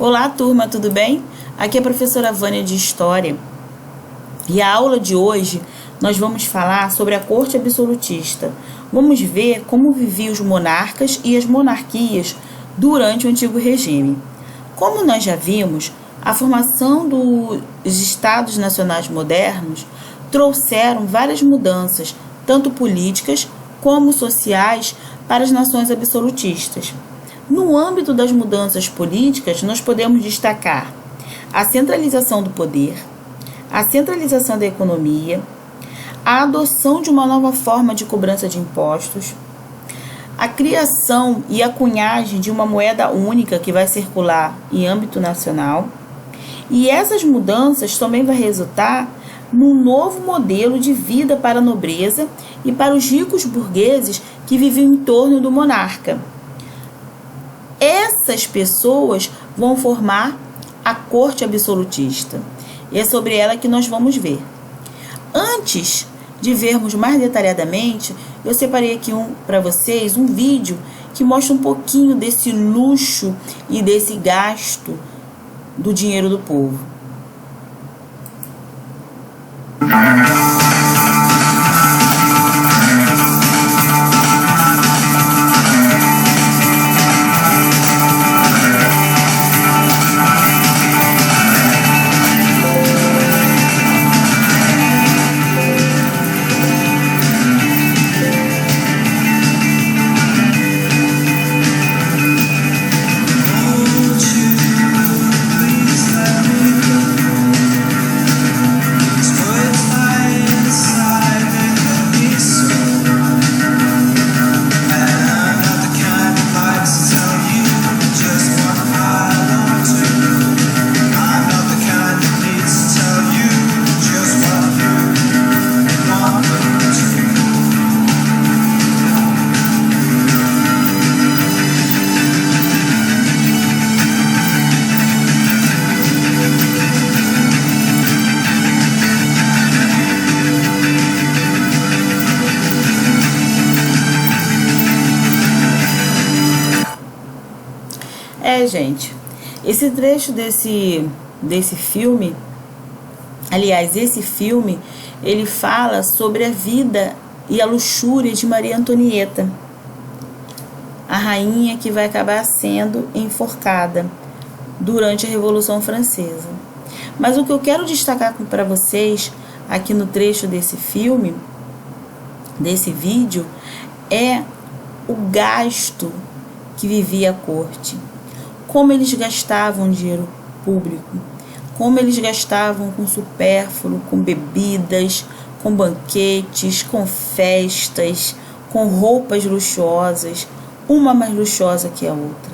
Olá, turma, tudo bem? Aqui é a professora Vânia de História. E a aula de hoje nós vamos falar sobre a corte absolutista. Vamos ver como viviam os monarcas e as monarquias durante o antigo regime. Como nós já vimos, a formação dos estados nacionais modernos trouxeram várias mudanças, tanto políticas como sociais, para as nações absolutistas. No âmbito das mudanças políticas, nós podemos destacar a centralização do poder, a centralização da economia, a adoção de uma nova forma de cobrança de impostos, a criação e a cunhagem de uma moeda única que vai circular em âmbito nacional. E essas mudanças também vão resultar num novo modelo de vida para a nobreza e para os ricos burgueses que viviam em torno do monarca. Essas pessoas vão formar a corte absolutista. E é sobre ela que nós vamos ver. Antes de vermos mais detalhadamente, eu separei aqui para vocês um vídeo que mostra um pouquinho desse luxo e desse gasto do dinheiro do povo. Gente, esse trecho desse filme, aliás, esse filme, ele fala sobre a vida e a luxúria de Maria Antonieta, a rainha que vai acabar sendo enforcada durante a Revolução Francesa. Mas o que eu quero destacar para vocês aqui no trecho desse filme, desse vídeo, é o gasto que vivia a corte. Como eles gastavam dinheiro público, como eles gastavam com supérfluo, com bebidas, com banquetes, com festas, com roupas luxuosas, uma mais luxuosa que a outra.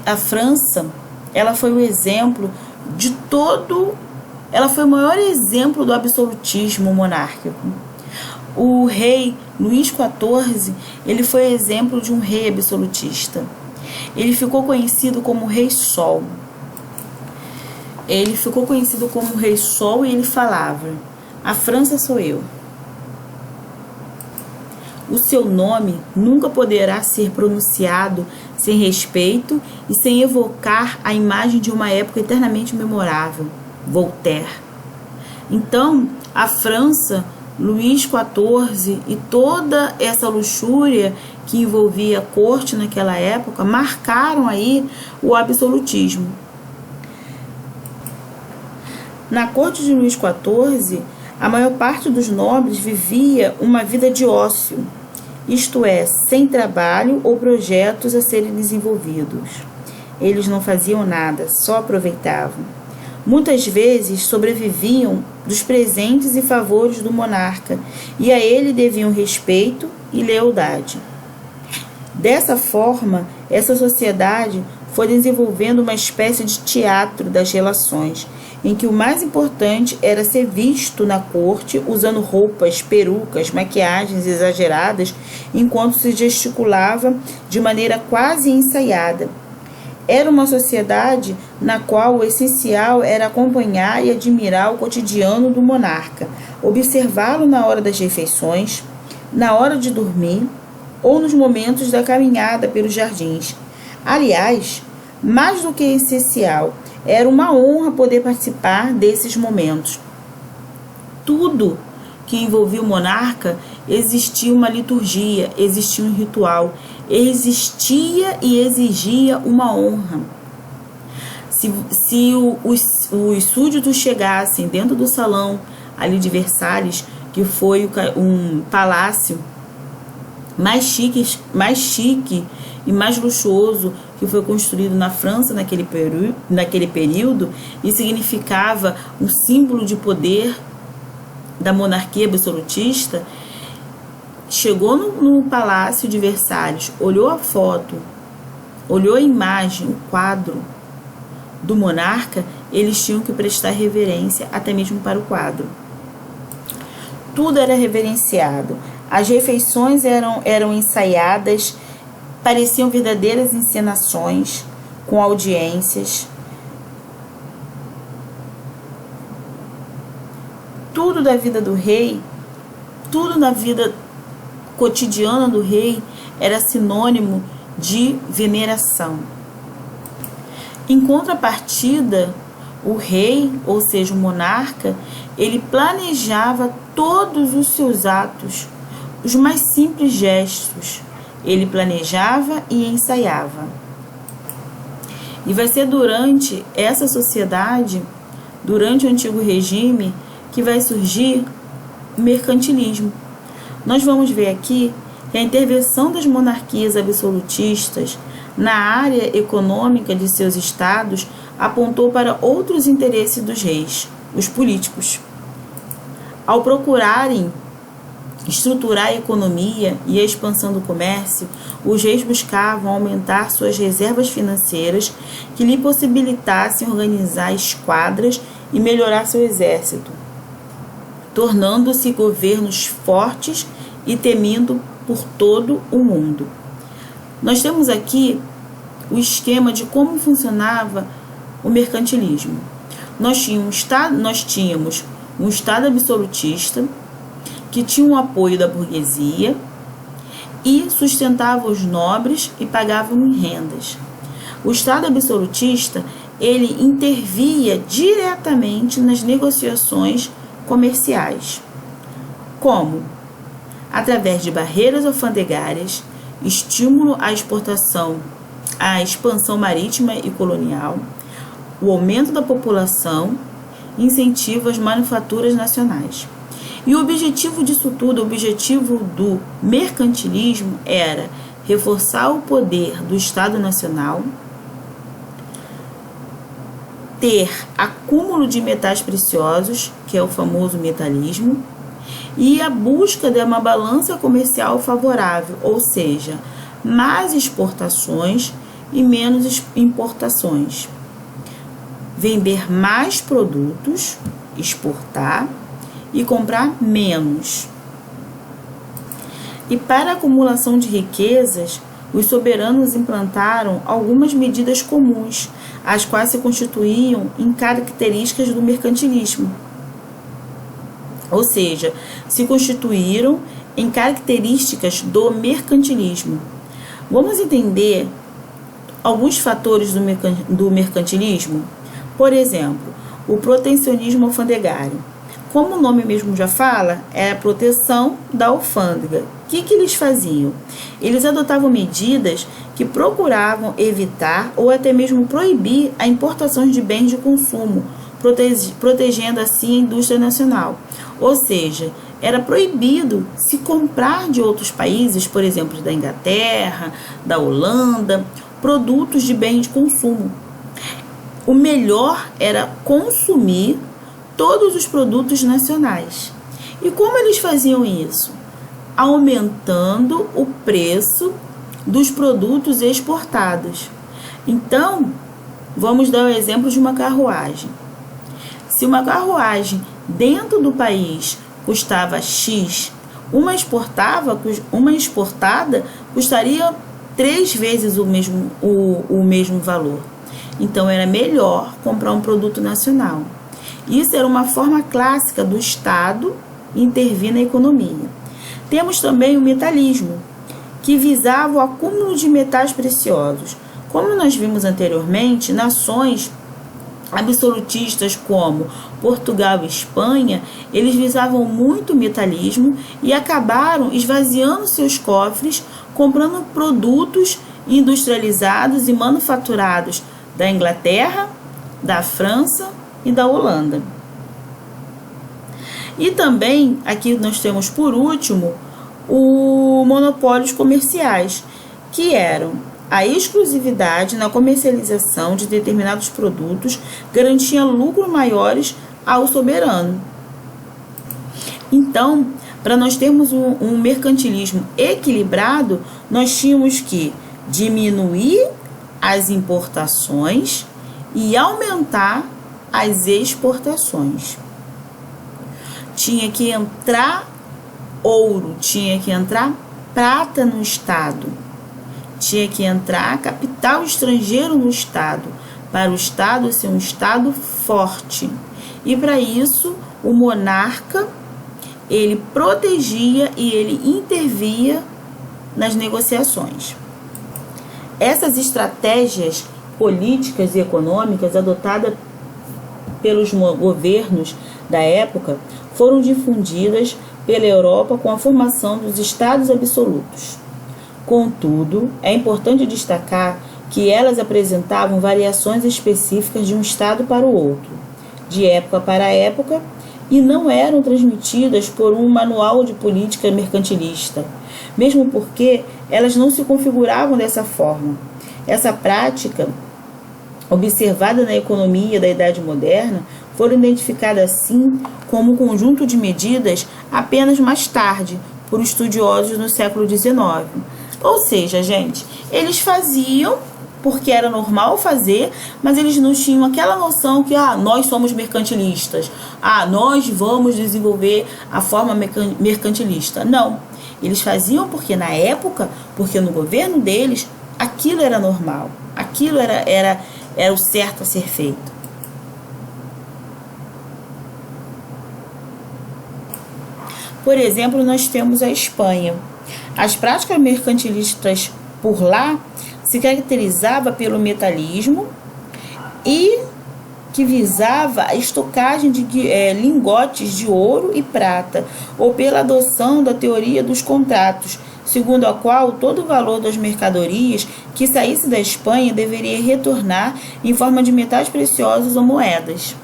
A França, ela foi o exemplo de ela foi o maior exemplo do absolutismo monárquico. O rei Luís XIV, ele foi exemplo de um rei absolutista. Ele ficou conhecido como Rei Sol. Ele ficou conhecido como Rei Sol e ele falava: a França sou eu. O seu nome nunca poderá ser pronunciado sem respeito e sem evocar a imagem de uma época eternamente memorável, Voltaire. Então, a França, Luís XIV e toda essa luxúria que envolvia a corte naquela época marcaram aí o absolutismo. Na corte de Luís XIV, a maior parte dos nobres vivia uma vida de ócio, isto é, sem trabalho ou projetos a serem desenvolvidos. Eles não faziam nada, só aproveitavam. Muitas vezes sobreviviam dos presentes e favores do monarca, e a ele deviam respeito e lealdade. Dessa forma, essa sociedade foi desenvolvendo uma espécie de teatro das relações, em que o mais importante era ser visto na corte usando roupas, perucas, maquiagens exageradas, enquanto se gesticulava de maneira quase ensaiada. Era uma sociedade na qual o essencial era acompanhar e admirar o cotidiano do monarca, observá-lo na hora das refeições, na hora de dormir ou nos momentos da caminhada pelos jardins. Aliás, mais do que essencial. Era uma honra poder participar desses momentos. Tudo que envolvia o monarca existia uma liturgia, existia um ritual, existia e exigia uma honra. Se os súditos chegassem dentro do salão ali de Versalhes, que foi um palácio mais chique e mais luxuoso que foi construído na França naquele período, e significava um símbolo de poder da monarquia absolutista, chegou no Palácio de Versalhes, olhou a foto, olhou a imagem, o quadro do monarca, eles tinham que prestar reverência até mesmo para o quadro. Tudo era reverenciado. As refeições eram ensaiadas, pareciam verdadeiras encenações, com audiências. Tudo da vida do rei, tudo na vida cotidiana do rei era sinônimo de veneração. Em contrapartida, o rei, ou seja, o monarca, ele planejava todos os seus atos, os mais simples gestos. Ele planejava e ensaiava. E vai ser durante essa sociedade, durante o antigo regime, que vai surgir o mercantilismo. Nós vamos ver aqui que a intervenção das monarquias absolutistas na área econômica de seus estados apontou para outros interesses dos reis, os políticos. Ao procurarem estruturar a economia e a expansão do comércio, os reis buscavam aumentar suas reservas financeiras que lhe possibilitassem organizar esquadras e melhorar seu exército, tornando-se governos fortes e temido por todo o mundo. Nós temos aqui o esquema de como funcionava o mercantilismo. Nós tínhamos um Estado absolutista que tinha o apoio da burguesia e sustentava os nobres e pagava em rendas. O Estado absolutista, ele intervia diretamente nas negociações comerciais. Como? Através de barreiras alfandegárias, estímulo à exportação, à expansão marítima e colonial, o aumento da população, incentivo às manufaturas nacionais. E o objetivo disso tudo, o objetivo do mercantilismo era reforçar o poder do Estado Nacional, ter acúmulo de metais preciosos, que é o famoso metalismo, e a busca de uma balança comercial favorável, ou seja, mais exportações e menos importações. Vender mais produtos, exportar e comprar menos. E para a acumulação de riquezas, os soberanos implantaram algumas medidas comuns, as quais se constituíam em características do mercantilismo. Ou seja, se constituíram em características do mercantilismo. Vamos entender alguns fatores do mercantilismo? Por exemplo, o protecionismo alfandegário. Como o nome mesmo já fala, é a proteção da alfândega. O que eles faziam? Eles adotavam medidas que procuravam evitar ou até mesmo proibir a importação de bens de consumo, protegendo assim a indústria nacional. Ou seja, era proibido se comprar de outros países, por exemplo, da Inglaterra, da Holanda, produtos de bens de consumo. O melhor era consumir todos os produtos nacionais. E como eles faziam isso? Aumentando o preço dos produtos exportados. Então, vamos dar o exemplo de uma carruagem. Se uma carruagem dentro do país custava X, uma exportada custaria 3 vezes o mesmo valor. Então, era melhor comprar um produto nacional. Isso era uma forma clássica do Estado intervir na economia. Temos também o metalismo, que visava o acúmulo de metais preciosos. Como nós vimos anteriormente, nações absolutistas como Portugal e Espanha, eles visavam muito o metalismo e acabaram esvaziando seus cofres, comprando produtos industrializados e manufaturados da Inglaterra, da França e da Holanda. E também, aqui nós temos por último, os monopólios comerciais, que eram a exclusividade na comercialização de determinados produtos, garantia lucros maiores ao soberano. Então, para nós termos um mercantilismo equilibrado, nós tínhamos que diminuir as importações e aumentar as exportações. Tinha que entrar ouro, tinha que entrar prata no Estado, tinha que entrar capital estrangeiro no Estado, para o Estado ser um Estado forte. E para isso, o monarca, ele protegia e ele intervia nas negociações. Essas estratégias políticas e econômicas adotadas pelos governos da época foram difundidas pela Europa com a formação dos estados absolutos. Contudo, é importante destacar que elas apresentavam variações específicas de um estado para o outro, de época para época, e não eram transmitidas por um manual de política mercantilista, mesmo porque elas não se configuravam dessa forma. Essa prática, observada na economia da Idade Moderna, foram identificadas assim como um conjunto de medidas apenas mais tarde, por estudiosos no século XIX. Ou seja, gente, eles faziam porque era normal fazer, mas eles não tinham aquela noção que nós somos mercantilistas, nós vamos desenvolver a forma mercantilista. Não, eles faziam porque na época, porque no governo deles, aquilo era normal, aquilo era o certo a ser feito. Por exemplo, nós temos a Espanha. As práticas mercantilistas por lá se caracterizava pelo metalismo e que visava a estocagem de lingotes de ouro e prata, ou pela adoção da teoria dos contratos, segundo a qual todo o valor das mercadorias que saísse da Espanha deveria retornar em forma de metais preciosos ou moedas.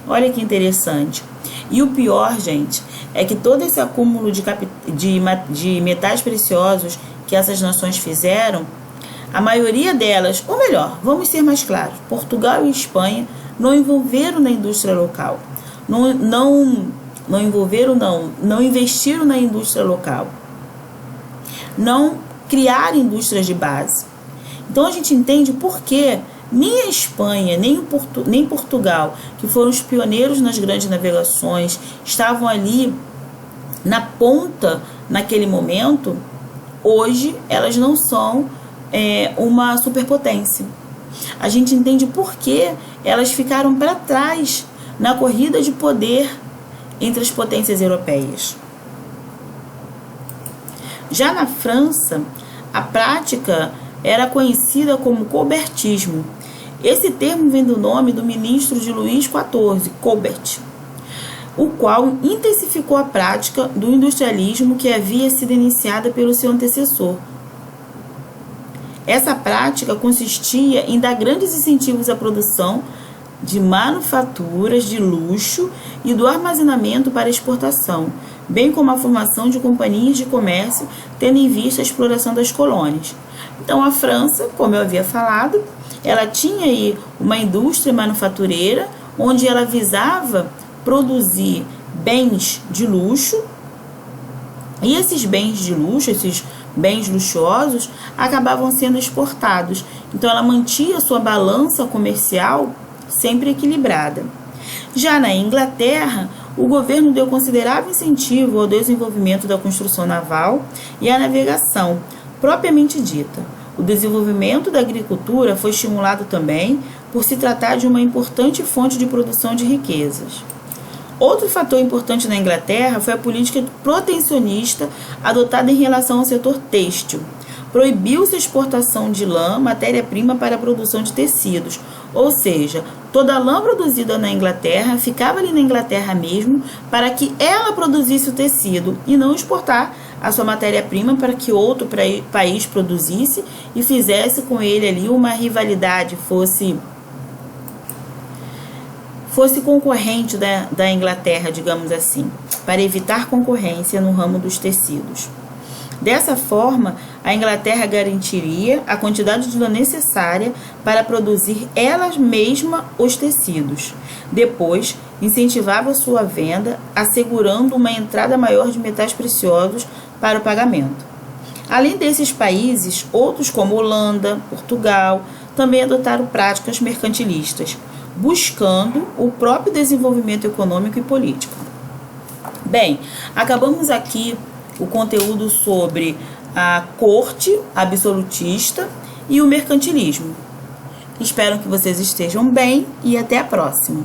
Olha que interessante. E o pior, gente, é que todo esse acúmulo de metais preciosos que essas nações fizeram, a maioria delas, ou melhor, vamos ser mais claros, Portugal e Espanha não envolveram na indústria local, não investiram na indústria local, não criaram indústrias de base. Então a gente entende por que nem a Espanha, nem Portugal, que foram os pioneiros nas grandes navegações, estavam ali na ponta naquele momento, hoje elas não são uma superpotência. A gente entende por que elas ficaram para trás na corrida de poder entre as potências europeias. Já na França, a prática era conhecida como colbertismo. Esse termo vem do nome do ministro de Luís XIV, Colbert, o qual intensificou a prática do industrialismo que havia sido iniciada pelo seu antecessor. Essa prática consistia em dar grandes incentivos à produção de manufaturas de luxo e do armazenamento para exportação, bem como a formação de companhias de comércio, tendo em vista a exploração das colônias. Então, a França, como eu havia falado, ela tinha aí uma indústria manufatureira, onde ela visava produzir bens de luxo, e esses bens de luxo, esses bens luxuosos, acabavam sendo exportados. Então, ela mantinha sua balança comercial sempre equilibrada. Já na Inglaterra, o governo deu considerável incentivo ao desenvolvimento da construção naval e à navegação, propriamente dita. O desenvolvimento da agricultura foi estimulado também por se tratar de uma importante fonte de produção de riquezas. Outro fator importante na Inglaterra foi a política protecionista adotada em relação ao setor têxtil. proibiu-se a exportação de lã, matéria-prima para a produção de tecidos. Ou seja, toda a lã produzida na Inglaterra ficava ali na Inglaterra mesmo, para que ela produzisse o tecido e não exportar a sua matéria-prima para que outro país produzisse e fizesse com ele ali uma rivalidade, fosse concorrente da Inglaterra, digamos assim, para evitar concorrência no ramo dos tecidos. Dessa forma, a Inglaterra garantiria a quantidade de lã necessária para produzir ela mesma os tecidos. Depois, incentivava sua venda, assegurando uma entrada maior de metais preciosos para o pagamento. Além desses países, outros como Holanda, Portugal, também adotaram práticas mercantilistas, buscando o próprio desenvolvimento econômico e político. Bem, acabamos aqui o conteúdo sobre a corte absolutista e o mercantilismo. Espero que vocês estejam bem e até a próxima.